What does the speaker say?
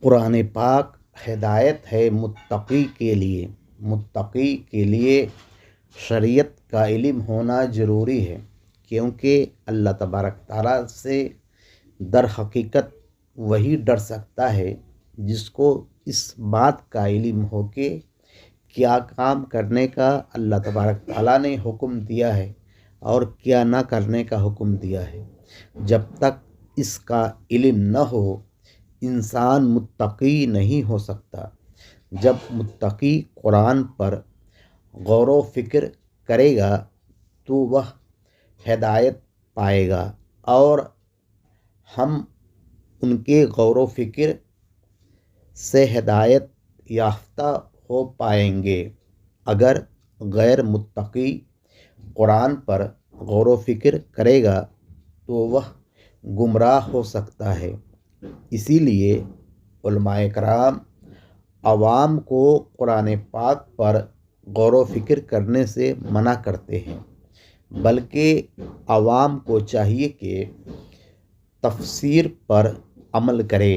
قرآن پاک ہدایت ہے متقی کے لیے شریعت کا علم ہونا ضروری ہے، کیونکہ اللہ تبارک تعالیٰ سے در حقیقت وہی ڈر سکتا ہے جس کو اس بات کا علم ہو کہ کیا کام کرنے کا اللہ تبارک تعالیٰ نے حکم دیا ہے اور کیا نہ کرنے کا حکم دیا ہے۔ جب تک اس کا علم نہ ہو انسان متقی نہیں ہو سکتا۔ جب متقی قرآن پر غور و فکر کرے گا تو وہ ہدایت پائے گا، اور ہم ان کے غور و فکر سے ہدایت یافتہ ہو پائیں گے۔ اگر غیر متقی قرآن پر غور و فکر کرے گا تو وہ گمراہ ہو سکتا ہے۔ اسی لیے علماء کرام عوام کو قرآن پاک پر غور و فکر کرنے سے منع کرتے ہیں، بلکہ عوام کو چاہیے کہ تفسیر پر عمل کرے۔